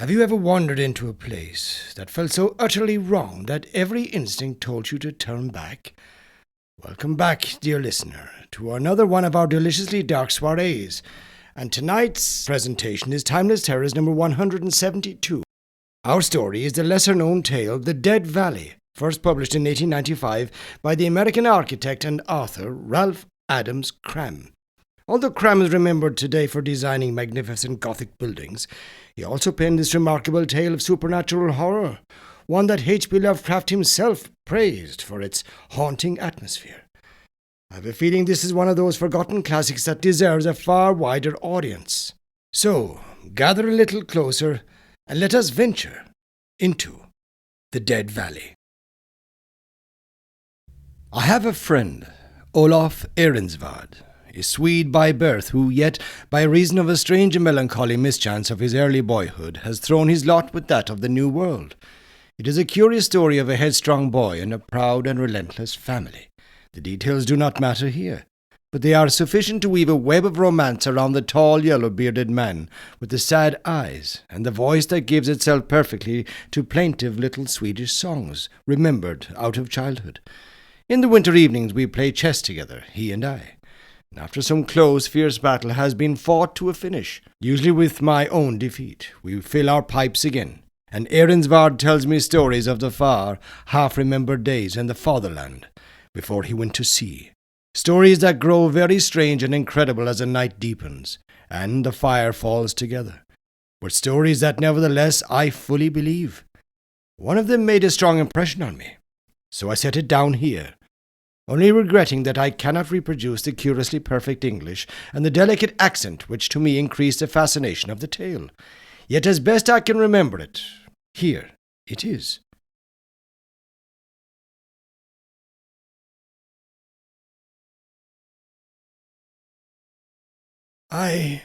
Have you ever wandered into a place that felt so utterly wrong that every instinct told you to turn back? Welcome back, dear listener, to another one of our deliciously dark soirees. And tonight's presentation is Timeless Terrors number 172. Our story is the lesser-known tale, The Dead Valley, first published in 1895 by the American architect and author Ralph Adams Cram. Although Cram is remembered today for designing magnificent Gothic buildings, he also penned this remarkable tale of supernatural horror, one that H.P. Lovecraft himself praised for its haunting atmosphere. I have a feeling this is one of those forgotten classics that deserves a far wider audience. So, gather a little closer and let us venture into the Dead Valley. I have a friend, Olof Ehrensvärd, a Swede by birth, who yet, by reason of a strange and melancholy mischance of his early boyhood, has thrown his lot with that of the New World. It is a curious story of a headstrong boy and a proud and relentless family. The details do not matter here, but they are sufficient to weave a web of romance around the tall, yellow-bearded man with the sad eyes and the voice that gives itself perfectly to plaintive little Swedish songs, remembered out of childhood. In the winter evenings we play chess together, he and I. And after some close, fierce battle has been fought to a finish, usually with my own defeat, we fill our pipes again, and Ehrensvärd tells me stories of the far, half-remembered days in the fatherland, before he went to sea. Stories that grow very strange and incredible as the night deepens, and the fire falls together. But stories that nevertheless I fully believe. One of them made a strong impression on me, so I set it down here, only regretting that I cannot reproduce the curiously perfect English and the delicate accent which to me increased the fascination of the tale. Yet as best I can remember it, here it is. I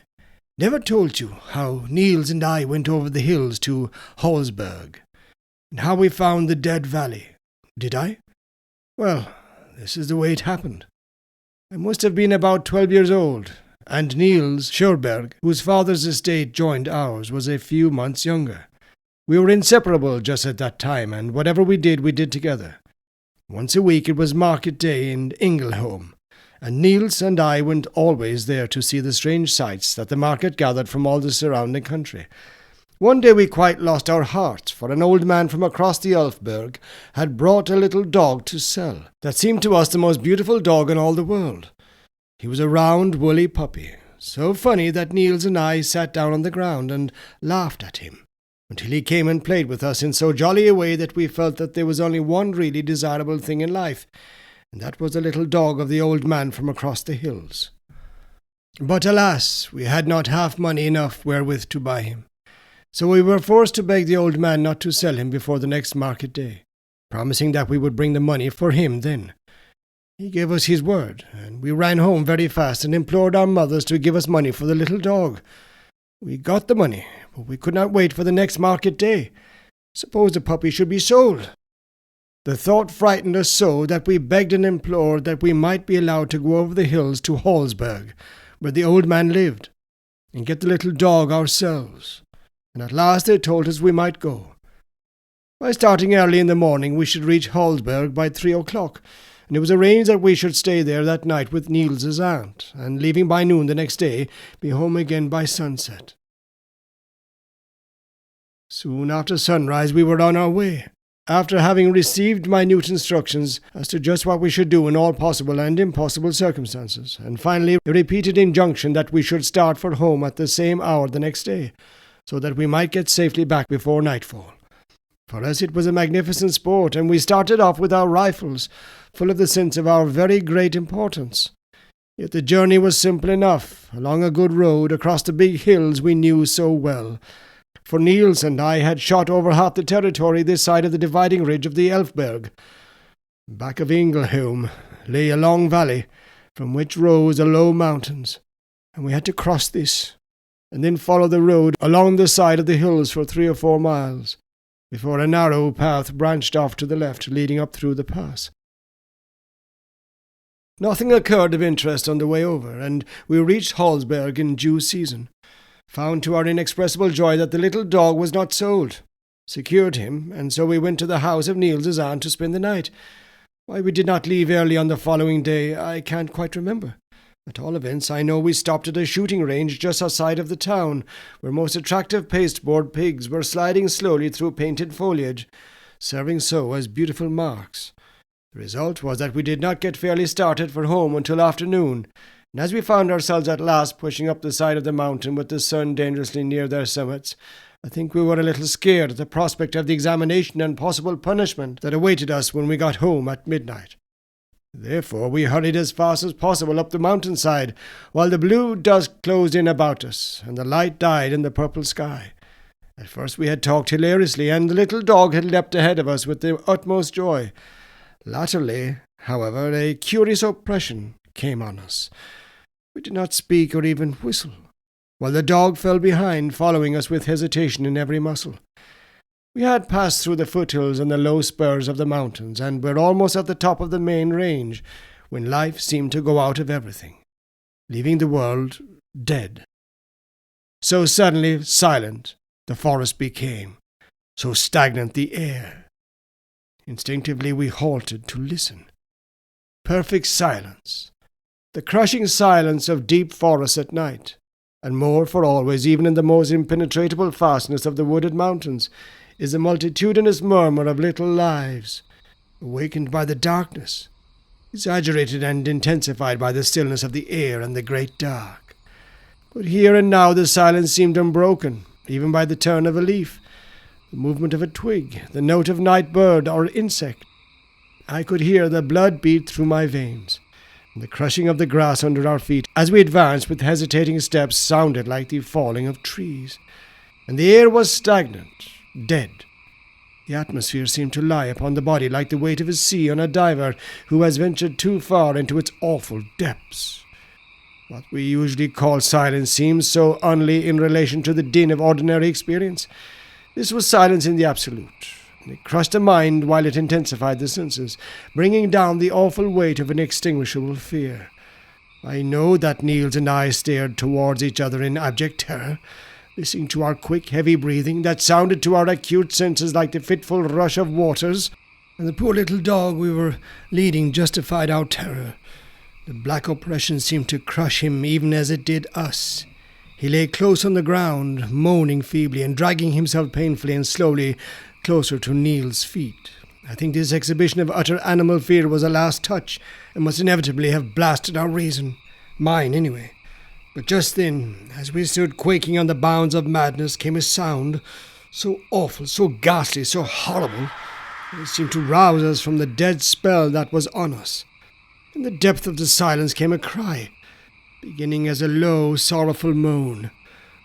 never told you how Niels and I went over the hills to Holsberg, and how we found the Dead Valley, did I? Well, this is the way it happened. I must have been about 12 years old, and Niels Sjöberg, whose father's estate joined ours, was a few months younger. We were inseparable just at that time, and whatever we did together. Once a week it was market day in Ängelholm, and Niels and I went always there to see the strange sights that the market gathered from all the surrounding country. One day we quite lost our hearts, for an old man from across the Elfberg had brought a little dog to sell, that seemed to us the most beautiful dog in all the world. He was a round, woolly puppy, so funny that Niels and I sat down on the ground and laughed at him, until he came and played with us in so jolly a way that we felt that there was only one really desirable thing in life, and that was the little dog of the old man from across the hills. But alas, we had not half money enough wherewith to buy him. So we were forced to beg the old man not to sell him before the next market day, promising that we would bring the money for him then. He gave us his word, and we ran home very fast and implored our mothers to give us money for the little dog. We got the money, but we could not wait for the next market day. Suppose the puppy should be sold? The thought frightened us so that we begged and implored that we might be allowed to go over the hills to Holsberg, where the old man lived, and get the little dog ourselves. And at last they told us we might go. By starting early in the morning, we should reach Holsberg by 3 o'clock, and it was arranged that we should stay there that night with Niels's aunt, and leaving by noon the next day, be home again by sunset. Soon after sunrise we were on our way, after having received minute instructions as to just what we should do in all possible and impossible circumstances, and finally a repeated injunction that we should start for home at the same hour the next day, so that we might get safely back before nightfall. For us it was a magnificent sport, and we started off with our rifles, full of the sense of our very great importance. Yet the journey was simple enough, along a good road, across the big hills we knew so well, for Niels and I had shot over half the territory this side of the dividing ridge of the Elfberg. Back of Ängelholm lay a long valley, from which rose the low mountains, and we had to cross this, and then follow the road along the side of the hills for 3 or 4 miles, before a narrow path branched off to the left, leading up through the pass. Nothing occurred of interest on the way over, and we reached Holsberg in due season. found to our inexpressible joy that the little dog was not sold, secured him, and so we went to the house of Niels's aunt to spend the night. Why we did not leave early on the following day, I can't quite remember. At all events, I know we stopped at a shooting range just outside of the town, where most attractive pasteboard pigs were sliding slowly through painted foliage, serving so as beautiful marks. The result was that we did not get fairly started for home until afternoon, and as we found ourselves at last pushing up the side of the mountain with the sun dangerously near their summits, I think we were a little scared at the prospect of the examination and possible punishment that awaited us when we got home at midnight. Therefore we hurried as fast as possible up the mountainside, while the blue dusk closed in about us, and the light died in the purple sky. At first we had talked hilariously, and the little dog had leapt ahead of us with the utmost joy. Latterly, however, a curious oppression came on us. We did not speak or even whistle, while the dog fell behind, following us with hesitation in every muscle. We had passed through the foothills and the low spurs of the mountains, and were almost at the top of the main range, when life seemed to go out of everything, leaving the world dead. So suddenly silent the forest became, so stagnant the air. Instinctively we halted to listen. Perfect silence, the crushing silence of deep forests at night, and more for always, even in the most impenetrable fastness of the wooded mountains, is the multitudinous murmur of little lives, awakened by the darkness, exaggerated and intensified by the stillness of the air and the great dark. But here and now the silence seemed unbroken, even by the turn of a leaf, the movement of a twig, the note of night bird or insect. I could hear the blood beat through my veins, and the crushing of the grass under our feet as we advanced with hesitating steps sounded like the falling of trees. And the air was stagnant, dead. The atmosphere seemed to lie upon the body like the weight of a sea on a diver who has ventured too far into its awful depths. What we usually call silence seems so only in relation to the din of ordinary experience. This was silence in the absolute. It crushed the mind while it intensified the senses, bringing down the awful weight of inextinguishable fear. I know that Niels and I stared towards each other in abject terror, listening to our quick, heavy breathing that sounded to our acute senses like the fitful rush of waters, and the poor little dog we were leading justified our terror. The black oppression seemed to crush him even as it did us. He lay close on the ground, moaning feebly and dragging himself painfully and slowly closer to Niels' feet. I think this exhibition of utter animal fear was a last touch, and must inevitably have blasted our reason. Mine, anyway. But just then, as we stood quaking on the bounds of madness, came a sound so awful, so ghastly, so horrible, that it seemed to rouse us from the dead spell that was on us. In the depth of the silence came a cry, beginning as a low, sorrowful moan,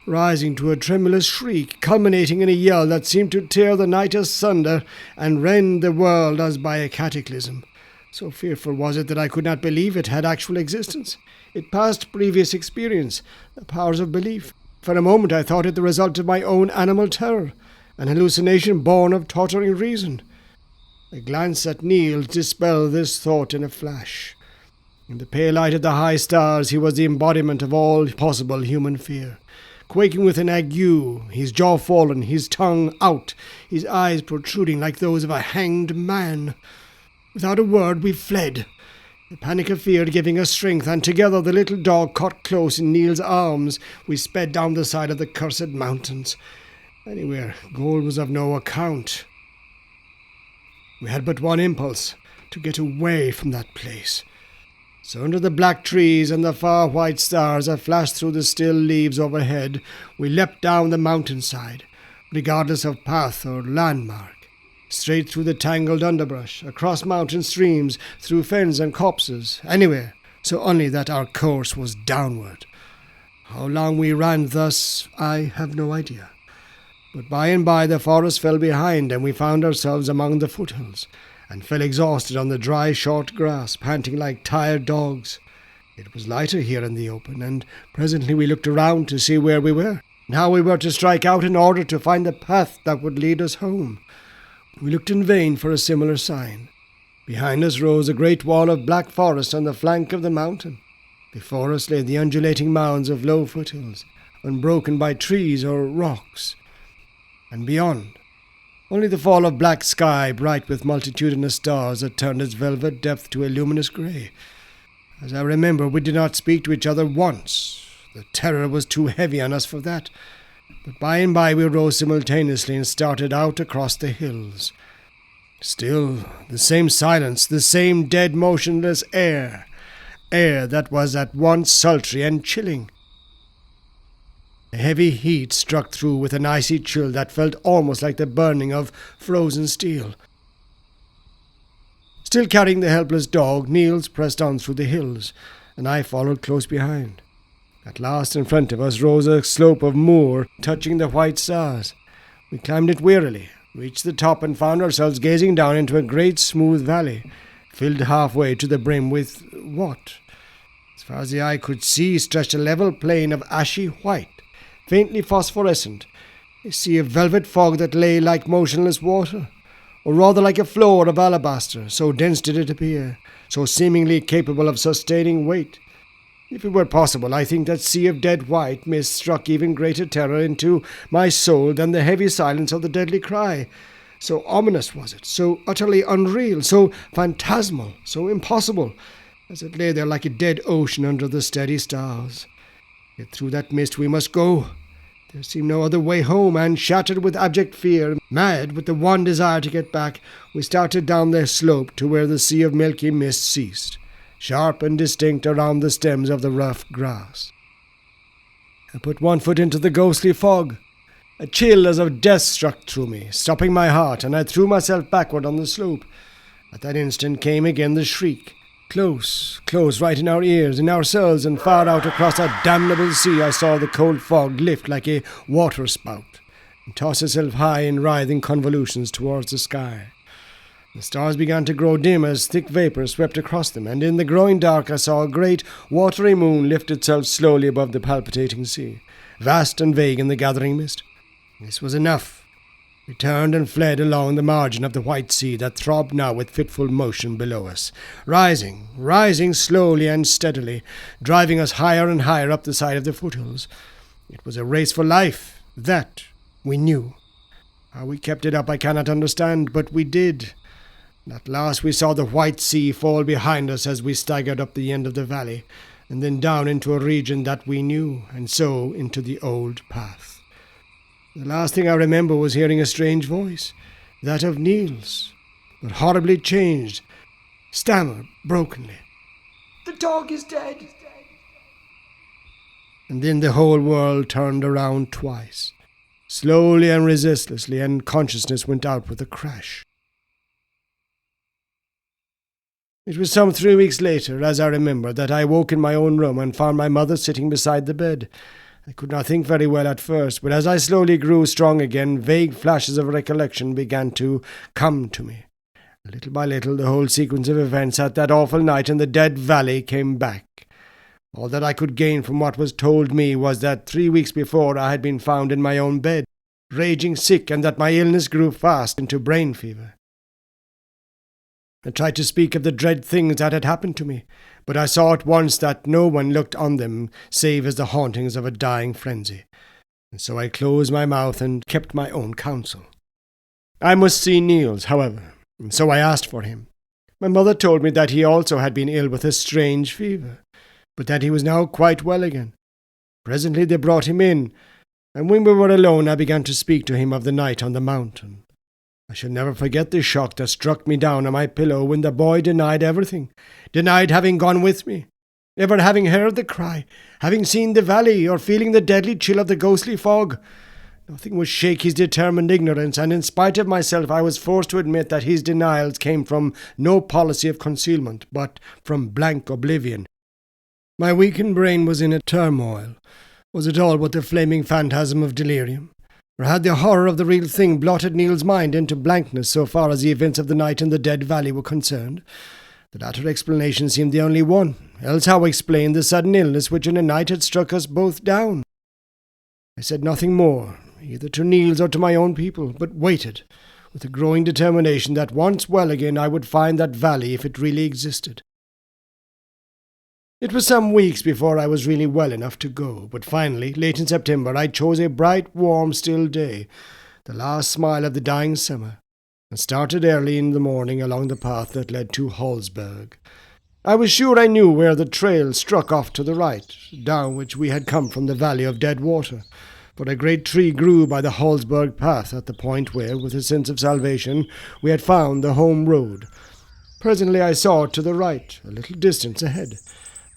rising to a tremulous shriek, culminating in a yell that seemed to tear the night asunder and rend the world as by a cataclysm. So fearful was it that I could not believe it had actual existence. It passed previous experience, the powers of belief. For a moment I thought it the result of my own animal terror, an hallucination born of tottering reason. A glance at Niels dispelled this thought in a flash. In the pale light of the high stars he was the embodiment of all possible human fear. Quaking with an ague, his jaw fallen, his tongue out, his eyes protruding like those of a hanged man. Without a word we fled, the panic of fear giving us strength, and together, the little dog caught close in Niels' arms, we sped down the side of the cursed mountains. Anywhere, goal was of no account. We had but one impulse, to get away from that place. So under the black trees and the far white stars that flashed through the still leaves overhead, we leapt down the mountainside, regardless of path or landmark. Straight through the tangled underbrush, across mountain streams, through fens and copses, anywhere, so only that our course was downward. How long we ran thus, I have no idea. But by and by the forest fell behind, and we found ourselves among the foothills, and fell exhausted on the dry, short grass, panting like tired dogs. It was lighter here in the open, and presently we looked around to see where we were, and how we were to strike out in order to find the path that would lead us home. We looked in vain for a similar sign. Behind us rose a great wall of black forest on the flank of the mountain. Before us lay the undulating mounds of low foothills, unbroken by trees or rocks. And beyond, only the fall of black sky, bright with multitudinous stars that turned its velvet depth to a luminous grey. As I remember, we did not speak to each other once. The terror was too heavy on us for that. But by and by we rose simultaneously and started out across the hills. Still, the same silence, the same dead, motionless air that was at once sultry and chilling. A heavy heat struck through with an icy chill that felt almost like the burning of frozen steel. Still carrying the helpless dog, Niels pressed on through the hills, and I followed close behind. At last, in front of us rose a slope of moor touching the white stars. We climbed it wearily, reached the top, and found ourselves gazing down into a great smooth valley, filled halfway to the brim with what? As far as the eye could see, stretched a level plain of ashy white, faintly phosphorescent, a sea of velvet fog that lay like motionless water, or rather like a floor of alabaster, so dense did it appear, so seemingly capable of sustaining weight. If it were possible, I think that sea of dead white mist struck even greater terror into my soul than the heavy silence of the deadly cry. So ominous was it, so utterly unreal, so phantasmal, so impossible, as it lay there like a dead ocean under the steady stars. Yet through that mist we must go. There seemed no other way home, and shattered with abject fear, mad with the one desire to get back, we started down the slope to where the sea of milky mist ceased, sharp and distinct around the stems of the rough grass. I put one foot into the ghostly fog. A chill as of death struck through me, stopping my heart, and I threw myself backward on the slope. At that instant came again the shriek. Close, close, right in our ears, in ourselves, and far out across that damnable sea I saw the cold fog lift like a water spout, and toss itself high in writhing convolutions towards the sky. The stars began to grow dim as thick vapour swept across them, and in the growing dark I saw a great watery moon lift itself slowly above the palpitating sea, vast and vague in the gathering mist. This was enough. We turned and fled along the margin of the white sea that throbbed now with fitful motion below us, rising slowly and steadily, driving us higher and higher up the side of the foothills. It was a race for life, that we knew. How we kept it up I cannot understand, but we did. And at last we saw the white sea fall behind us as we staggered up the end of the valley, and then down into a region that we knew, and so into the old path. The last thing I remember was hearing a strange voice, that of Niels, but horribly changed, stammered brokenly, "The dog is dead." And then the whole world turned around twice, slowly and resistlessly, and consciousness went out with a crash. It was some 3 weeks later, as I remember, that I woke in my own room and found my mother sitting beside the bed. I could not think very well at first, but as I slowly grew strong again, vague flashes of recollection began to come to me. Little by little, the whole sequence of events at that awful night in the Dead Valley came back. All that I could gain from what was told me was that 3 weeks before I had been found in my own bed, raging sick, and that my illness grew fast into brain fever. I tried to speak of the dread things that had happened to me, but I saw at once that no one looked on them save as the hauntings of a dying frenzy, and so I closed my mouth and kept my own counsel. I must see Niels, however, and so I asked for him. My mother told me that he also had been ill with a strange fever, but that he was now quite well again. Presently they brought him in, and when we were alone I began to speak to him of the night on the mountain. I shall never forget the shock that struck me down on my pillow when the boy denied everything, denied having gone with me, never having heard the cry, having seen the valley, or feeling the deadly chill of the ghostly fog. Nothing would shake his determined ignorance, and in spite of myself I was forced to admit that his denials came from no policy of concealment, but from blank oblivion. My weakened brain was in a turmoil. Was it all but the flaming phantasm of delirium? Or had the horror of the real thing blotted Niels' mind into blankness so far as the events of the night in the Dead Valley were concerned? The latter explanation seemed the only one, else how explain the sudden illness which in a night had struck us both down? I said nothing more, either to Niels or to my own people, but waited, with a growing determination that once well again I would find that valley if it really existed. It was some weeks before I was really well enough to go, but finally, late in September, I chose a bright, warm, still day, the last smile of the dying summer, and started early in the morning along the path that led to Hallsberg. I was sure I knew where the trail struck off to the right, down which we had come from the valley of dead water, for a great tree grew by the Hallsberg path at the point where, with a sense of salvation, we had found the home road. Presently I saw it to the right, a little distance ahead.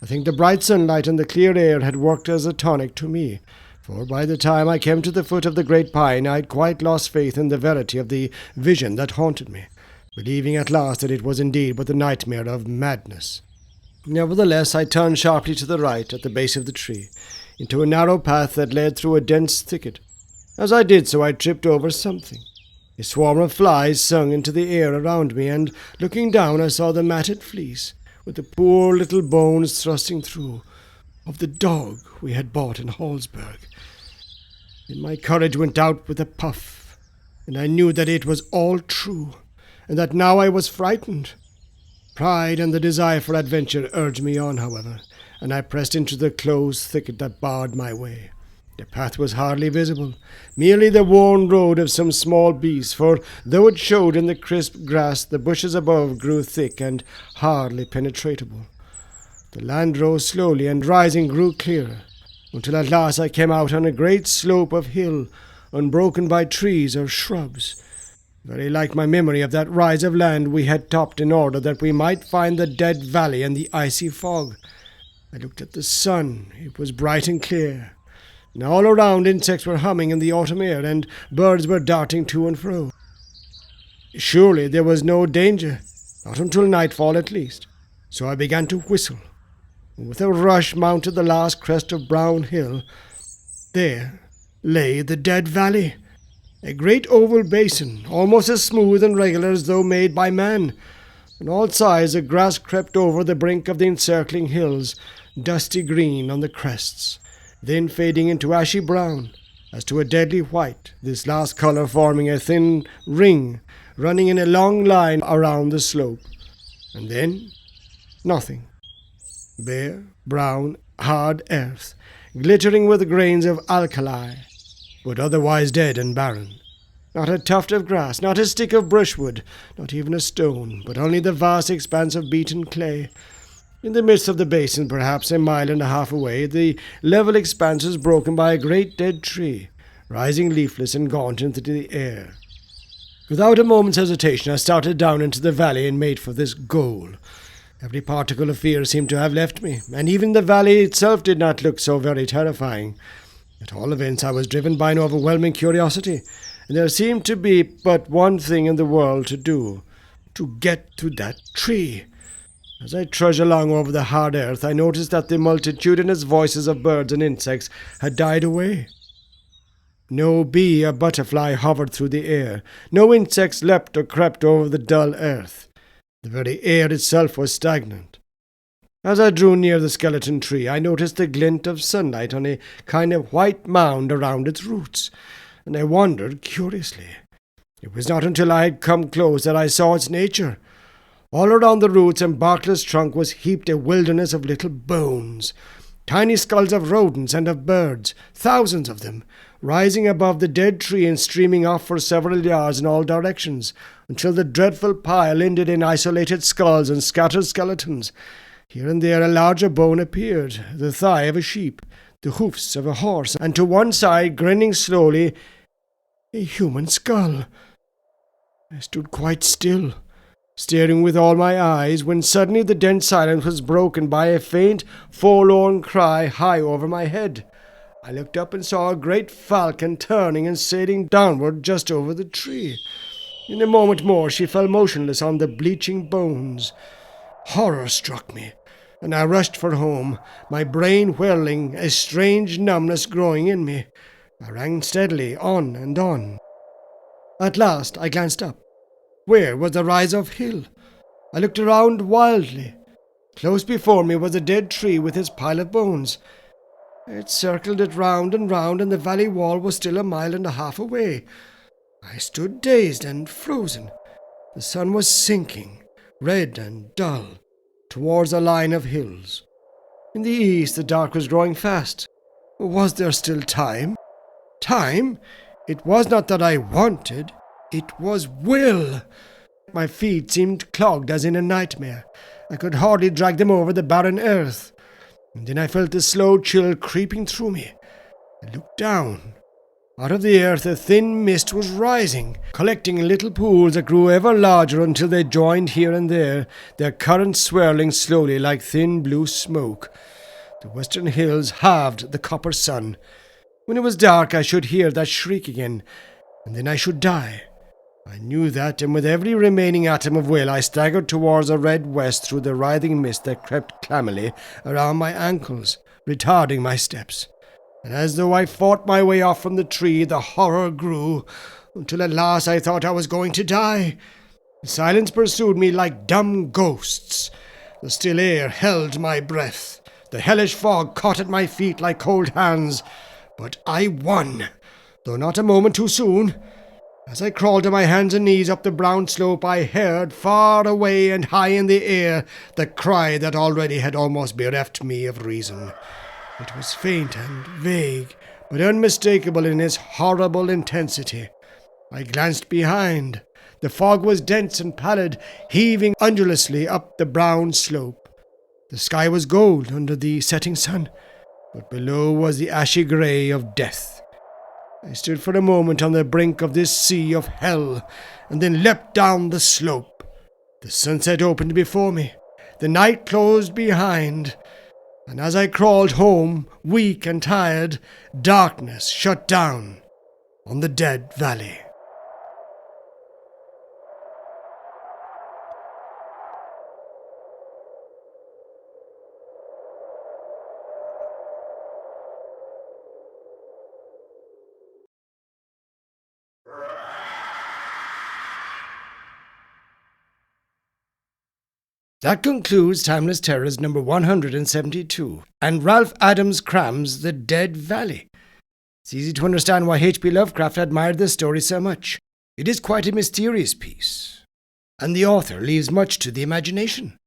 I think the bright sunlight and the clear air had worked as a tonic to me, for by the time I came to the foot of the great pine I had quite lost faith in the verity of the vision that haunted me, believing at last that it was indeed but the nightmare of madness. Nevertheless, I turned sharply to the right at the base of the tree, into a narrow path that led through a dense thicket. As I did so, I tripped over something. A swarm of flies sung into the air around me, and looking down I saw the matted fleece, with the poor little bones thrusting through, of the dog we had bought in Hallsberg. Then my courage went out with a puff, and I knew that it was all true, and that now I was frightened. Pride and the desire for adventure urged me on, however, and I pressed into the close thicket that barred my way. The path was hardly visible, merely the worn road of some small beast, for though it showed in the crisp grass, the bushes above grew thick and hardly penetratable. The land rose slowly, and rising grew clearer, until at last I came out on a great slope of hill, unbroken by trees or shrubs, very like my memory of that rise of land we had topped in order that we might find the dead valley and the icy fog. I looked at the sun. It was bright and clear, and all around insects were humming in the autumn air, and birds were darting to and fro. Surely there was no danger, not until nightfall at least, so I began to whistle, and with a rush mounted the last crest of Brown Hill. There lay the dead valley, a great oval basin, almost as smooth and regular as though made by man. On all sides the grass crept over the brink of the encircling hills, dusty green on the crests, then fading into ashy brown, as to a deadly white, this last colour forming a thin ring running in a long line around the slope. And then nothing. Bare, brown, hard earth, glittering with grains of alkali, but otherwise dead and barren. Not a tuft of grass, not a stick of brushwood, not even a stone, but only the vast expanse of beaten clay. In the midst of the basin, perhaps a mile and a half away, the level expanse was broken by a great dead tree, rising leafless and gaunt into the air. Without a moment's hesitation, I started down into the valley and made for this goal. Every particle of fear seemed to have left me, and even the valley itself did not look so very terrifying. At all events, I was driven by an overwhelming curiosity, and there seemed to be but one thing in the world to do: to get to that tree. As I trudged along over the hard earth, I noticed that the multitudinous voices of birds and insects had died away. No bee or butterfly hovered through the air. No insects leapt or crept over the dull earth. The very air itself was stagnant. As I drew near the skeleton tree, I noticed the glint of sunlight on a kind of white mound around its roots, and I wondered curiously. It was not until I had come close that I saw its nature. All around the roots and barkless trunk was heaped a wilderness of little bones, tiny skulls of rodents and of birds, thousands of them, rising above the dead tree and streaming off for several yards in all directions, until the dreadful pile ended in isolated skulls and scattered skeletons. Here and there a larger bone appeared, the thigh of a sheep, the hoofs of a horse, and to one side, grinning slowly, a human skull. I stood quite still, staring with all my eyes, when suddenly the dense silence was broken by a faint, forlorn cry high over my head. I looked up and saw a great falcon turning and sailing downward just over the tree. In a moment more she fell motionless on the bleaching bones. Horror struck me, and I rushed for home, my brain whirling, a strange numbness growing in me. I ran steadily on and on. At last I glanced up. Where was the rise of hill? I looked around wildly. Close before me was a dead tree with its pile of bones. It circled it round, and the valley wall was still a mile and a half away. I stood dazed and frozen. The sun was sinking, red and dull, towards a line of hills. In the east the dark was growing fast. Was there still time? Time? It was not that I wanted, it was will. My feet seemed clogged as in a nightmare. I could hardly drag them over the barren earth. And then I felt the slow chill creeping through me. I looked down. Out of the earth a thin mist was rising, collecting in little pools that grew ever larger until they joined here and there, their currents swirling slowly like thin blue smoke. The western hills halved the copper sun. When it was dark I should hear that shriek again, and then I should die. I knew that, and with every remaining atom of will I staggered towards the red west through the writhing mist that crept clammily around my ankles, retarding my steps. And as though I fought my way off from the tree, the horror grew, until at last I thought I was going to die. The silence pursued me like dumb ghosts. The still air held my breath. The hellish fog caught at my feet like cold hands. But I won, though not a moment too soon. As I crawled on my hands and knees up the brown slope, I heard, far away and high in the air, the cry that already had almost bereft me of reason. It was faint and vague, but unmistakable in its horrible intensity. I glanced behind. The fog was dense and pallid, heaving undulatingly up the brown slope. The sky was gold under the setting sun, but below was the ashy grey of death. I stood for a moment on the brink of this sea of hell, and then leapt down the slope. The sunset opened before me. The night closed behind. And as I crawled home, weak and tired, darkness shut down on the dead valley. That concludes Timeless Terrors number 172, and Ralph Adams Cram's The Dead Valley. It's easy to understand why H.P. Lovecraft admired this story so much. It is quite a mysterious piece, and the author leaves much to the imagination.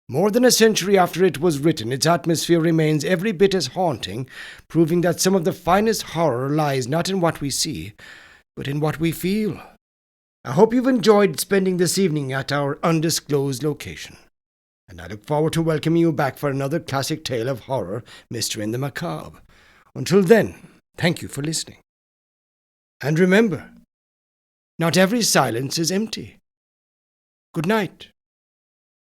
More than a century after it was written, its atmosphere remains every bit as haunting, proving that some of the finest horror lies not in what we see, but in what we feel. I hope you've enjoyed spending this evening at our undisclosed location, and I look forward to welcoming you back for another classic tale of horror, mystery, and the macabre. Until then, thank you for listening. And remember, not every silence is empty. Good night.